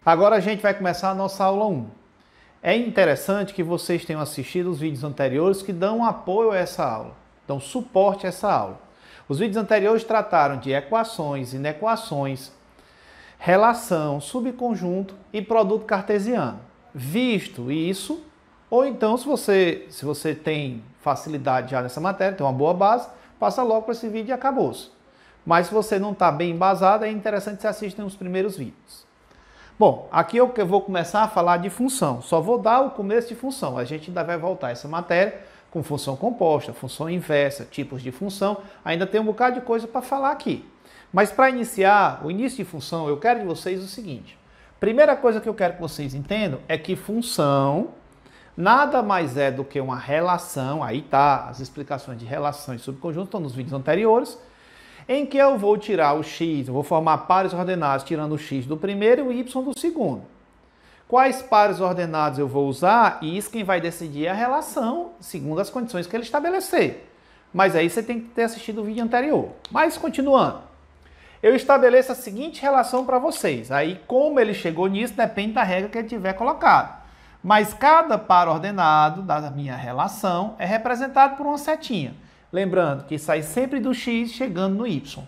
Agora a gente vai começar a nossa aula 1. É interessante que vocês tenham assistido os vídeos anteriores que dão apoio a essa aula, dão suporte a essa aula. Os vídeos anteriores trataram de equações, inequações, relação, subconjunto e produto cartesiano. Visto isso, ou então se você tem facilidade já nessa matéria, tem uma boa base, passa logo para esse vídeo e acabou-se. Mas se você não está bem embasado, é interessante que você assista os primeiros vídeos. Bom, aqui eu vou começar a falar de função. Só vou dar o começo de função. A gente ainda vai voltar a essa matéria com função composta, função inversa, tipos de função. Ainda tem um bocado de coisa para falar aqui. Mas para iniciar o início de função, eu quero de vocês o seguinte. Primeira coisa que eu quero que vocês entendam é que função nada mais é do que uma relação. Aí tá, as explicações de relação e subconjunto estão nos vídeos anteriores, em que eu vou tirar o x, eu vou formar pares ordenados tirando o x do primeiro e o y do segundo. Quais pares ordenados eu vou usar? E isso quem vai decidir é a relação, segundo as condições que ele estabelecer. Mas aí você tem que ter assistido o vídeo anterior. Mas continuando, eu estabeleço a seguinte relação para vocês. Aí como ele chegou nisso depende da regra que ele tiver colocado. Mas cada par ordenado da minha relação é representado por uma setinha. Lembrando que sai sempre do x chegando no y.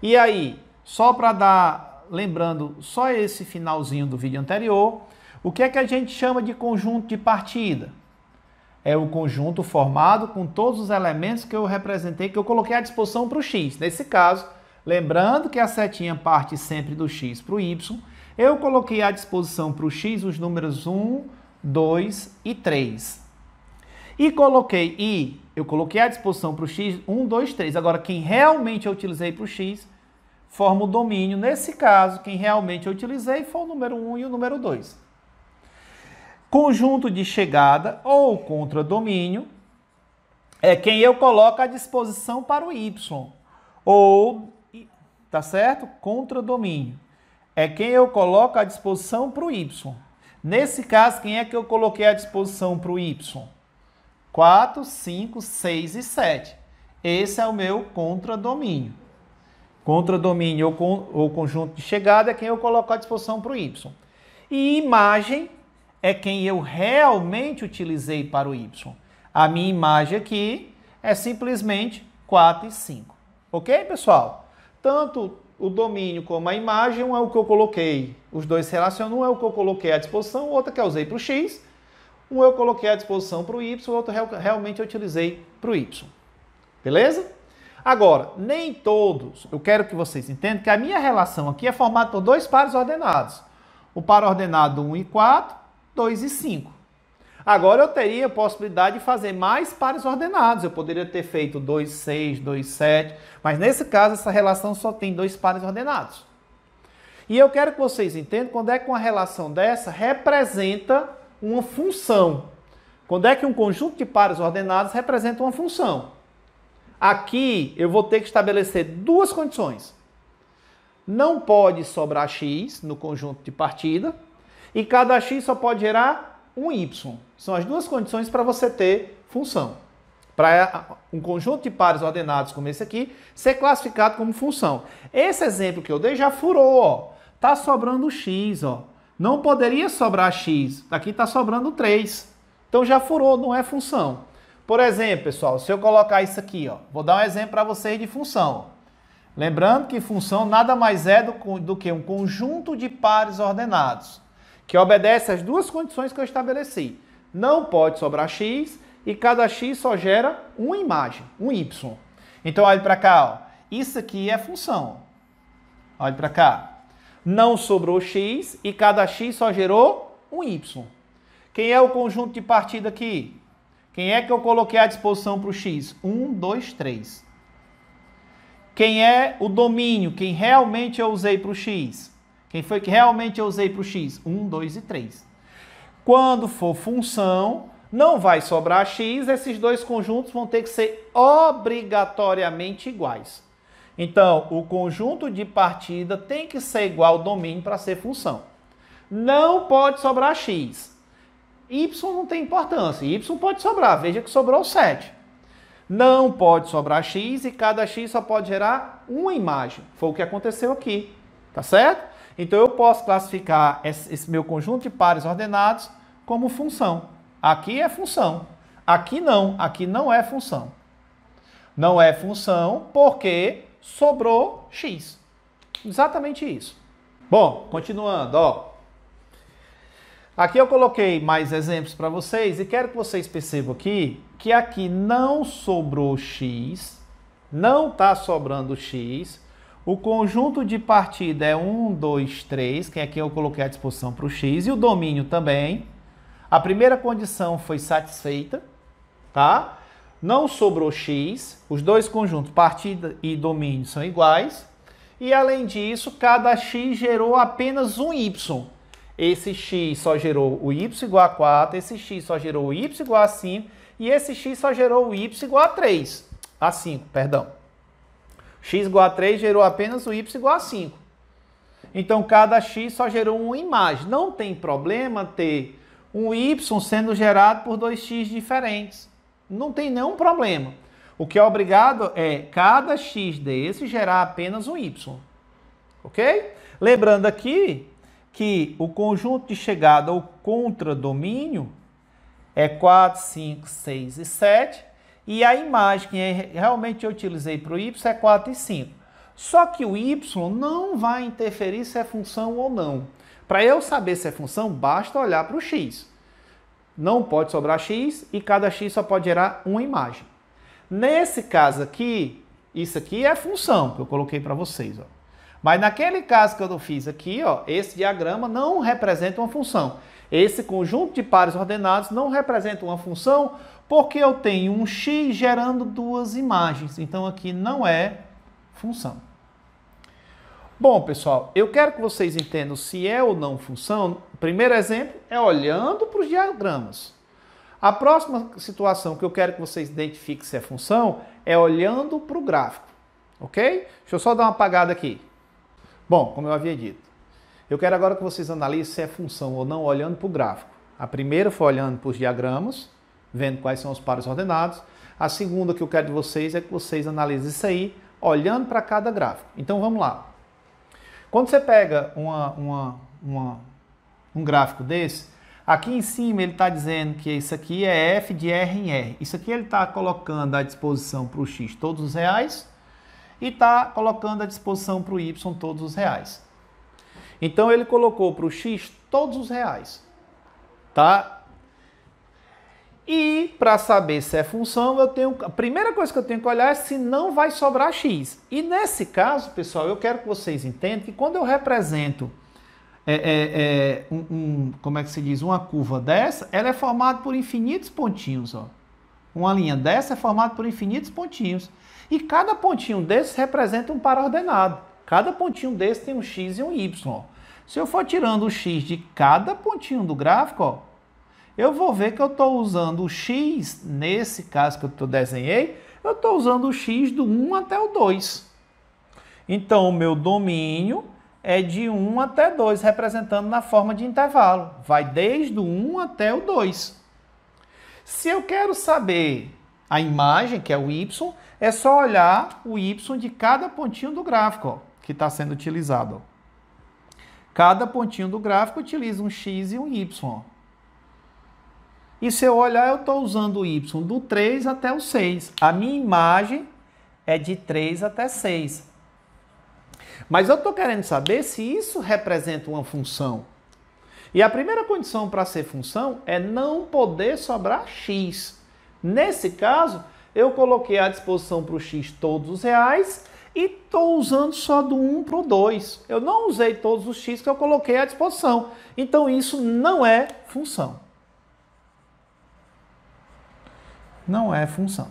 E aí, só para dar, lembrando só esse finalzinho do vídeo anterior, o que é que a gente chama de conjunto de partida? É o conjunto formado com todos os elementos que eu representei, que eu coloquei à disposição para o x. Nesse caso, lembrando que a setinha parte sempre do x para o y, eu coloquei à disposição para o x os números 1, 2 e 3. E eu coloquei à disposição para o x 1, 2, 3. Agora, quem realmente eu utilizei para o x, forma o domínio. Nesse caso, quem realmente eu utilizei foi o número 1 e o número 2. Conjunto de chegada ou contradomínio é quem eu coloco à disposição para o y. Ou, tá certo? Contradomínio é quem eu coloco à disposição para o y. Nesse caso, quem é que eu coloquei à disposição para o y? 4, 5, 6 e 7. Esse é o meu contradomínio. Contradomínio ou conjunto de chegada é quem eu coloco à disposição para o y. E imagem é quem eu realmente utilizei para o y. A minha imagem aqui é simplesmente 4 e 5. Ok, pessoal? Tanto o domínio como a imagem, um é o que eu coloquei. Os dois se relacionam, um é o que eu coloquei à disposição, o outro que eu usei para o x. Um eu coloquei à disposição para o y, o outro realmente eu utilizei para o y. Beleza? Agora, nem todos, eu quero que vocês entendam que a minha relação aqui é formada por dois pares ordenados. O par ordenado 1 e 4, 2 e 5. Agora eu teria a possibilidade de fazer mais pares ordenados. Eu poderia ter feito 2, 6, 2, 7, mas nesse caso essa relação só tem dois pares ordenados. E eu quero que vocês entendam quando é que uma relação dessa representa uma função. Quando é que um conjunto de pares ordenados representa uma função? Aqui eu vou ter que estabelecer duas condições. Não pode sobrar x no conjunto de partida e cada x só pode gerar um y. São as duas condições para você ter função. Para um conjunto de pares ordenados como esse aqui ser classificado como função. Esse exemplo que eu dei já furou, ó. Tá sobrando x, ó. Não poderia sobrar x. Aqui está sobrando 3. Então já furou, não é função. Por exemplo, pessoal, se eu colocar isso aqui, ó, vou dar um exemplo para vocês de função. Lembrando que função nada mais é do que um conjunto de pares ordenados, que obedece às duas condições que eu estabeleci. Não pode sobrar x e cada x só gera uma imagem, um y. Então, olha para cá, ó. Isso aqui é função. Olha para cá. Não sobrou x e cada x só gerou um y. Quem é o conjunto de partida aqui? Quem é que eu coloquei à disposição para o x? 1, 2, 3. Quem é o domínio? Quem realmente eu usei para o x? Quem foi que realmente eu usei para o x? 1, 2 e 3. Quando for função, não vai sobrar x, esses dois conjuntos vão ter que ser obrigatoriamente iguais. Então, o conjunto de partida tem que ser igual ao domínio para ser função. Não pode sobrar x. Y não tem importância. Y pode sobrar. Veja que sobrou 7. Não pode sobrar x e cada x só pode gerar uma imagem. Foi o que aconteceu aqui. Tá certo? Então eu posso classificar esse meu conjunto de pares ordenados como função. Aqui é função. Aqui não é função. Não é função porque sobrou x. Exatamente isso. Bom, continuando, ó. Aqui eu coloquei mais exemplos para vocês e quero que vocês percebam aqui que aqui não sobrou x, não está sobrando x. O conjunto de partida é 1, 2, 3, que aqui eu coloquei à disposição para o x, e o domínio também. A primeira condição foi satisfeita, tá? Não sobrou x, os dois conjuntos, partida e domínio, são iguais. E além disso, cada x gerou apenas um y. Esse x só gerou o y igual a 4, esse x só gerou o y igual a 5, e esse x só gerou o y igual a 3. A 5, perdão. X igual a 3 gerou apenas o y igual a 5. Então, cada x só gerou uma imagem. Não tem problema ter um y sendo gerado por dois x diferentes. Não tem nenhum problema. O que é obrigado é cada x desse gerar apenas um y. Ok? Lembrando aqui que o conjunto de chegada ou contradomínio é 4, 5, 6 e 7. E a imagem que realmente eu utilizei para o y é 4 e 5. Só que o y não vai interferir se é função ou não. Para eu saber se é função, basta olhar para o x. Não pode sobrar x e cada x só pode gerar uma imagem. Nesse caso aqui, isso aqui é função que eu coloquei para vocês. Ó. Mas naquele caso que eu fiz aqui, ó, esse diagrama não representa uma função. Esse conjunto de pares ordenados não representa uma função porque eu tenho um x gerando duas imagens. Então aqui não é função. Bom, pessoal, eu quero que vocês entendam se é ou não função. O primeiro exemplo é olhando para os diagramas. A próxima situação que eu quero que vocês identifiquem se é função é olhando para o gráfico. Ok? Deixa eu só dar uma apagada aqui. Bom, como eu havia dito, eu quero agora que vocês analisem se é função ou não olhando para o gráfico. A primeira foi olhando para os diagramas, vendo quais são os pares ordenados. A segunda que eu quero de vocês é que vocês analisem isso aí, olhando para cada gráfico. Então vamos lá. Quando você pega um gráfico desse, aqui em cima ele está dizendo que isso aqui é f de r em r. Isso aqui ele está colocando à disposição para o x todos os reais e está colocando à disposição para o y todos os reais. Então ele colocou para o x todos os reais, tá? E para saber se é função, a primeira coisa que eu tenho que olhar é se não vai sobrar x. E nesse caso, pessoal, eu quero que vocês entendam que quando eu represento como é que se diz, uma curva dessa, ela é formada por infinitos pontinhos, ó. Uma linha dessa é formada por infinitos pontinhos. E cada pontinho desse representa um par ordenado. Cada pontinho desse tem um x e um y. Ó. Se eu for tirando o x de cada pontinho do gráfico, ó, eu vou ver que eu estou usando o x, nesse caso que eu desenhei, eu estou usando o x do 1 até o 2. Então, o meu domínio é de 1 até 2, representando na forma de intervalo. Vai desde o 1 até o 2. Se eu quero saber a imagem, que é o y, é só olhar o y de cada pontinho do gráfico, ó, que está sendo utilizado. Ó. Cada pontinho do gráfico utiliza um x e um y. Ó. E se eu olhar, eu estou usando o y do 3 até o 6. A minha imagem é de 3 até 6. Mas eu estou querendo saber se isso representa uma função. E a primeira condição para ser função é não poder sobrar x. Nesse caso, eu coloquei à disposição para o x todos os reais e estou usando só do 1 para o 2. Eu não usei todos os x que eu coloquei à disposição. Então isso não é função. Não é função.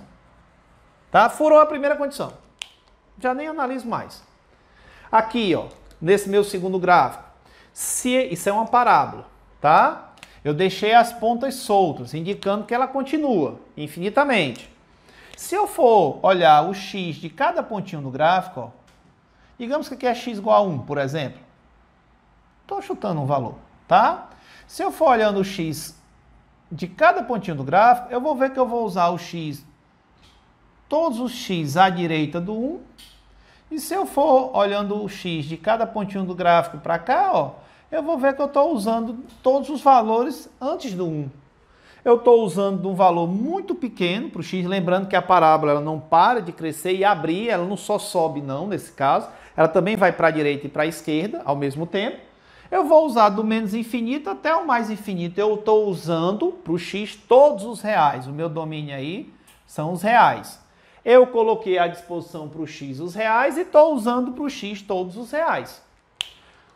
Tá? Furou a primeira condição. Já nem analiso mais. Aqui, ó, nesse meu segundo gráfico, isso é uma parábola, tá? Eu deixei as pontas soltas, indicando que ela continua infinitamente. Se eu for olhar o x de cada pontinho do gráfico, ó, digamos que aqui é x igual a 1, por exemplo. Estou chutando um valor, tá? Se eu for olhando o x de cada pontinho do gráfico, eu vou ver que eu vou usar o x, todos os x à direita do 1 E se eu for olhando o x de cada pontinho do gráfico para cá, ó, eu vou ver que eu estou usando todos os valores antes do 1. Eu estou usando um valor muito pequeno para o x, lembrando que a parábola ela não para de crescer e abrir, ela não só sobe não, nesse caso, ela também vai para a direita e para a esquerda ao mesmo tempo. Eu vou usar do menos infinito até o mais infinito. Eu estou usando para o x todos os reais. O meu domínio aí são os reais. Eu coloquei à disposição para o x os reais e estou usando para o x todos os reais.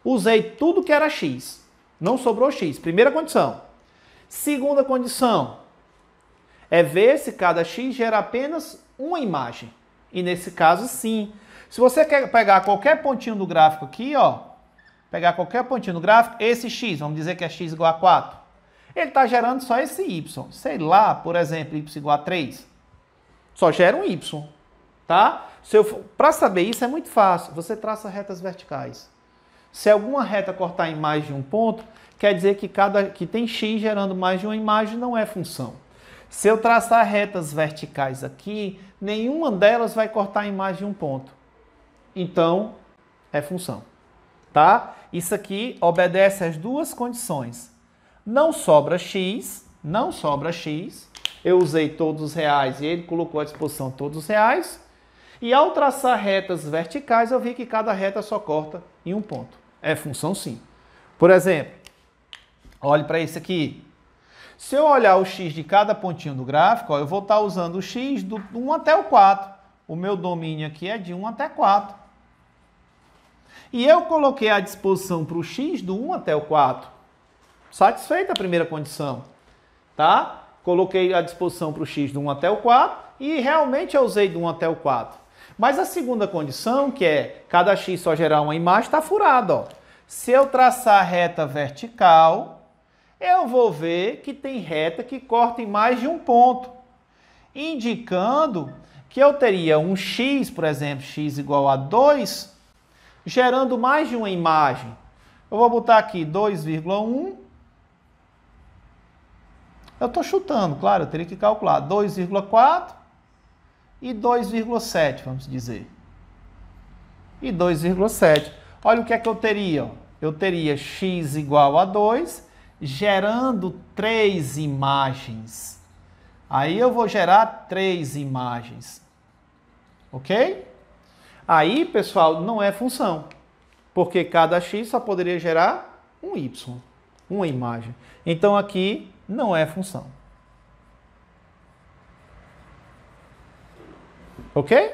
Usei tudo que era x. Não sobrou x. Primeira condição. Segunda condição é ver se cada x gera apenas uma imagem. E nesse caso, sim. Se você quer pegar qualquer pontinho do gráfico aqui, ó, pegar qualquer pontinho do gráfico, esse x, vamos dizer que é x igual a 4, ele está gerando só esse y. Sei lá, por exemplo, y igual a 3. Só gera um y, tá? Para saber isso é muito fácil. Você traça retas verticais. Se alguma reta cortar em mais de um ponto, quer dizer que tem x gerando mais de uma imagem, não é função. Se eu traçar retas verticais aqui, nenhuma delas vai cortar em mais de um ponto. Então, é função. Tá? Isso aqui obedece às duas condições. Não sobra x, eu usei todos os reais e ele colocou à disposição todos os reais. E ao traçar retas verticais, eu vi que cada reta só corta em um ponto. É função sim. Por exemplo, olhe para isso aqui. Se eu olhar o x de cada pontinho do gráfico, ó, eu vou estar usando o x do 1 até o 4. O meu domínio aqui é de 1 até 4. E eu coloquei à disposição para o x do 1 até o 4. Satisfeita a primeira condição. Tá? Coloquei à disposição para o x do 1 até o 4 e realmente eu usei do 1 até o 4. Mas a segunda condição, que é cada x só gerar uma imagem, está furada. Ó. Se eu traçar a reta vertical, eu vou ver que tem reta que corta em mais de um ponto, indicando que eu teria um x, por exemplo, x igual a 2, gerando mais de uma imagem. Eu vou botar aqui 2,1. Eu estou chutando, claro, eu teria que calcular 2,4 e 2,7, vamos dizer. E 2,7. Olha o que é que eu teria. Eu teria x igual a 2, gerando 3 imagens. Aí eu vou gerar 3 imagens. Ok? Aí, pessoal, não é função. Porque cada x só poderia gerar um y, uma imagem. Então aqui não é função. Ok?